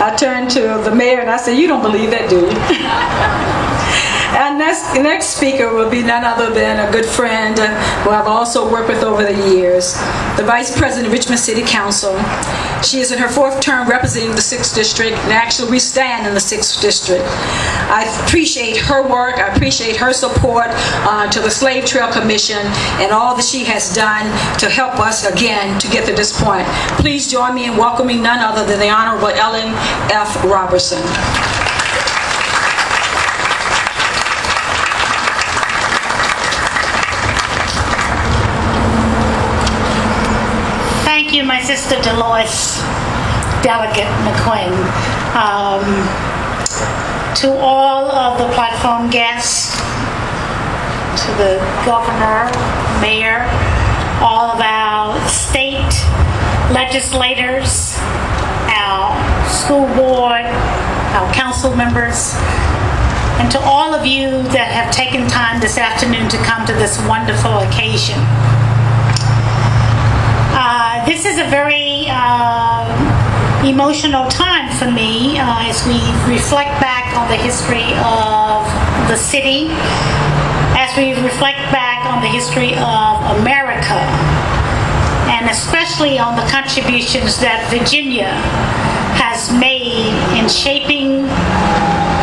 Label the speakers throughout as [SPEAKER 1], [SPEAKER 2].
[SPEAKER 1] I turned to the mayor and I said, "You don't believe that, do you?" And the next speaker will be none other than a good friend who I've also worked with over the years, the Vice President of Richmond City Council. She is in her 4th term representing the 6th District, and actually we stand in the 6th District. I appreciate her work, I appreciate her support to the Slave Trail Commission and all that she has done to help us again to get to this point. Please join me in welcoming none other than the Honorable Ellen F. Robertson.
[SPEAKER 2] Thank you, my sister Dolores, Delegate McQuinn. To all of the platform guests, to the governor, mayor, all of our state legislators, our school board, our council members, and to all of you that have taken time this afternoon to come to this wonderful occasion. This is a very emotional time for me as we reflect back on the history of the city, as we reflect back on the history of America, and especially on the contributions that Virginia has made in shaping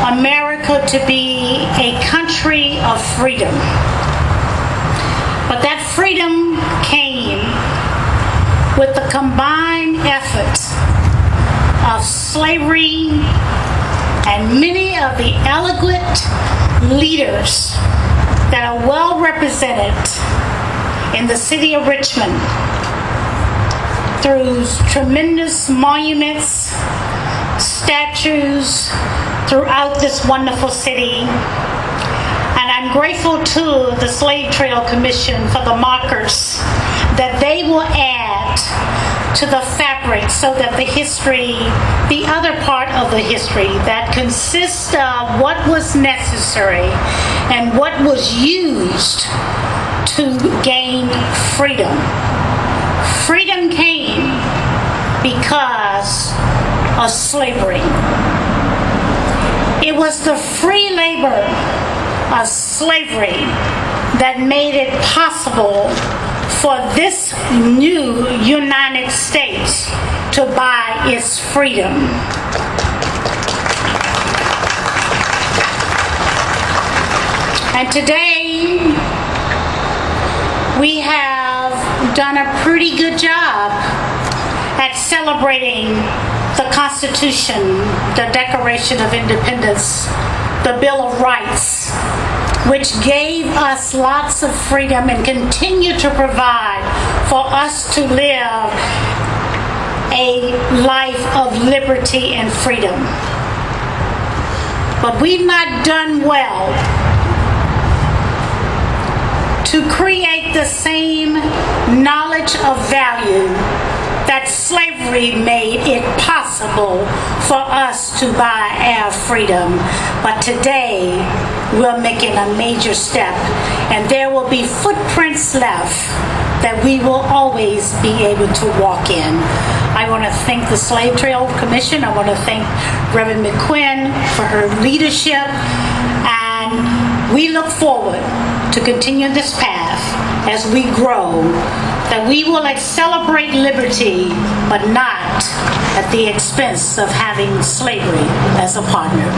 [SPEAKER 2] America to be a country of freedom. But that freedom came with the combined efforts of slavery and many of the eloquent leaders that are well represented in the city of Richmond through tremendous monuments, statues throughout this wonderful city. And I'm grateful to the Slave Trail Commission for the markers that they will add to the fabric so that the history, the other part of the history that consists of what was necessary and what was used to gain freedom. Freedom came because of slavery. It was the free labor of slavery that made it possible for this new United States to buy its freedom. And today, we have done a pretty good job at celebrating the Constitution, the Declaration of Independence, the Bill of Rights, which gave us lots of freedom and continue to provide for us to live a life of liberty and freedom. But we've not done well to create the same knowledge of value that slavery made it possible for us to buy our freedom. But today, we're making a major step, and there will be footprints left that we will always be able to walk in. I want to thank the Slave Trail Commission. I want to thank Reverend McQuinn for her leadership, and we look forward to continue this path as we grow, that we will celebrate liberty, but not at the expense of having slavery as a partner.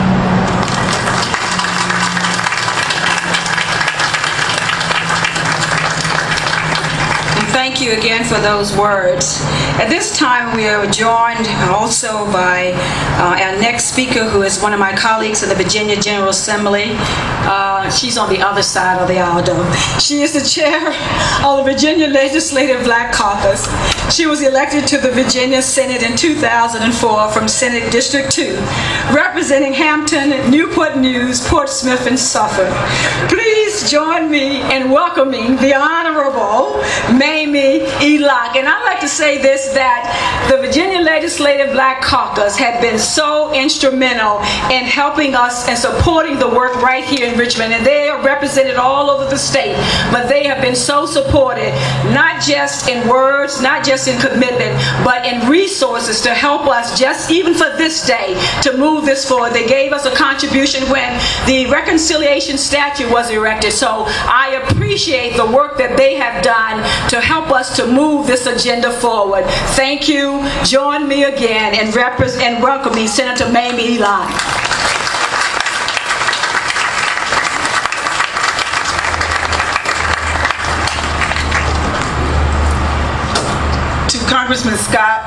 [SPEAKER 1] Thank you again for those words. At this time, we are joined also by our next speaker, who is one of my colleagues in the Virginia General Assembly. She's on the other side of the aisle, though. She is the chair of the Virginia Legislative Black Caucus. She was elected to the Virginia Senate in 2004 from Senate District 2, representing Hampton, Newport News, Portsmouth, and Suffolk. Please please join me in welcoming the Honorable Mamie E. Locke. And I'd like to say this, that the Virginia Legislative Black Caucus had been so instrumental in helping us and supporting the work right here in Richmond. And they are represented all over the state, but they have been so supported, not just in words, not just in commitment, but in resources to help us just even for this day to move this forward. They gave us a contribution when the reconciliation statue was erected. So I appreciate the work that they have done to help us to move this agenda forward. Thank you. Join me again in welcoming Senator Mamie E. Locke.
[SPEAKER 3] Congressman Scott,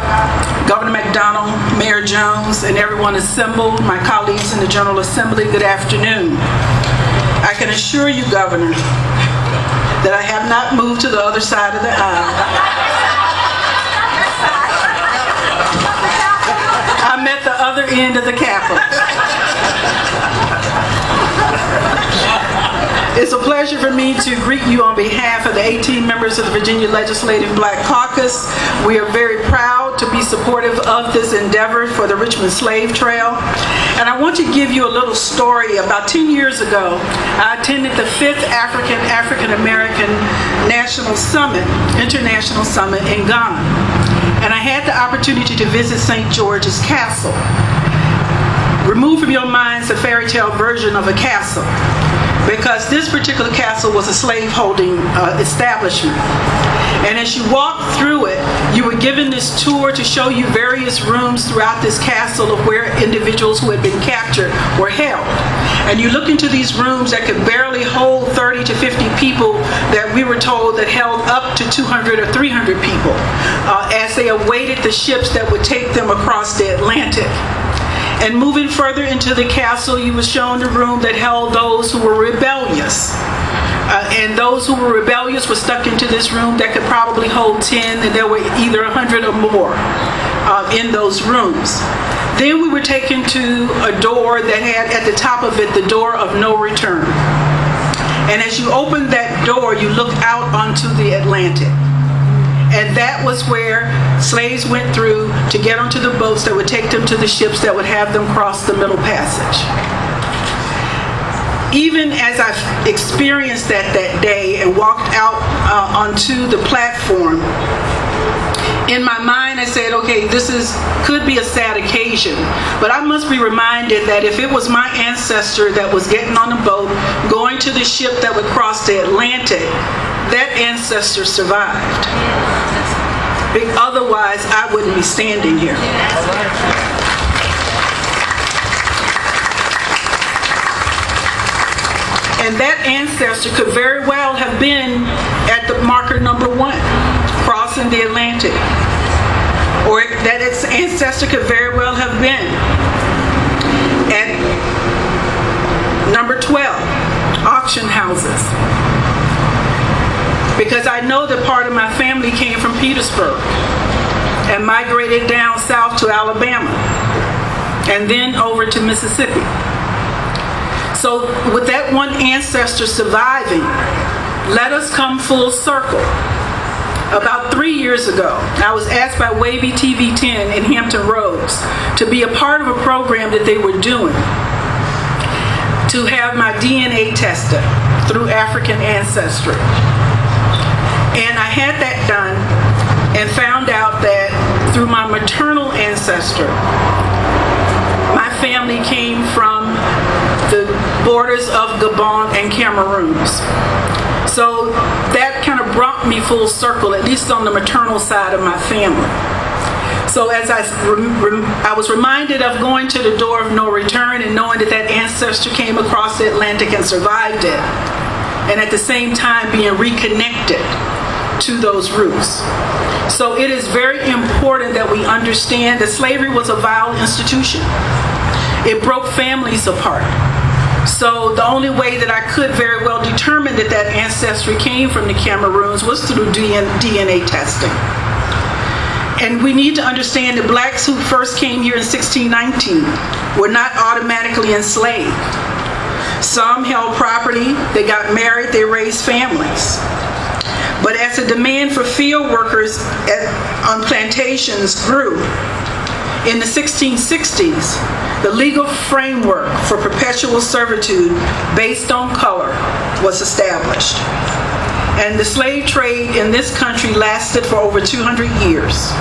[SPEAKER 3] Governor McDonald, Mayor Jones, and everyone assembled, my colleagues in the General Assembly, good afternoon. I can assure you, Governor, that I have not moved to the other side of the aisle. I'm at the other end of the Capitol. It's a pleasure for me to greet you on behalf of the 18 members of the Virginia Legislative Black Caucus. We are very proud to be supportive of this endeavor for the Richmond Slave Trail. And I want to give you a little story. About 10 years ago, I attended the 5th African American National Summit, International Summit in Ghana. And I had the opportunity to visit St. George's Castle. Remove from your minds the fairy tale version of a castle, because this particular castle was a slave-holding establishment. And as you walked through it, you were given this tour to show you various rooms throughout this castle of where individuals who had been captured were held. And you look into these rooms that could barely hold 30 to 50 people, that we were told that held up to 200 or 300 people as they awaited the ships that would take them across the Atlantic. And moving further into the castle, you were shown a room that held those who were rebellious. And those who were rebellious were stuck into this room that could probably hold 10, and there were either 100 or more in those rooms. Then we were taken to a door that had at the top of it the door of no return. And as you opened that door, you looked out onto the Atlantic. And that was where slaves went through to get onto the boats that would take them to the ships that would have them cross the Middle Passage. Even as I experienced that day and walked out onto the platform, in my mind I said, okay, this could be a sad occasion, but I must be reminded that if it was my ancestor that was getting on the boat, going to the ship that would cross the Atlantic, that ancestor survived. Otherwise, I wouldn't be standing here. And that ancestor could very well have been at the marker number 1, crossing the Atlantic. Or that its ancestor could very well have been at number 12, auction houses. Because I know that part of my family came from Petersburg and migrated down south to Alabama and then over to Mississippi. So with that one ancestor surviving, let us come full circle. About 3 years ago, I was asked by Wavy TV 10 in Hampton Roads to be a part of a program that they were doing to have my DNA tested through African ancestry. And I had that done and found out that through my maternal ancestor, my family came from the borders of Gabon and Cameroon. So that kind of brought me full circle, at least on the maternal side of my family. So as I was reminded of going to the door of no return and knowing that that ancestor came across the Atlantic and survived it, and at the same time being reconnected to those roots. So it is very important that we understand that slavery was a vile institution. It broke families apart. So the only way that I could very well determine that that ancestry came from the Cameroons was through DNA testing. And we need to understand that blacks who first came here in 1619 were not automatically enslaved. Some held property, they got married, they raised families. But as the demand for field workers on plantations grew, in the 1660s, the legal framework for perpetual servitude based on color was established. And the slave trade in this country lasted for over 200 years.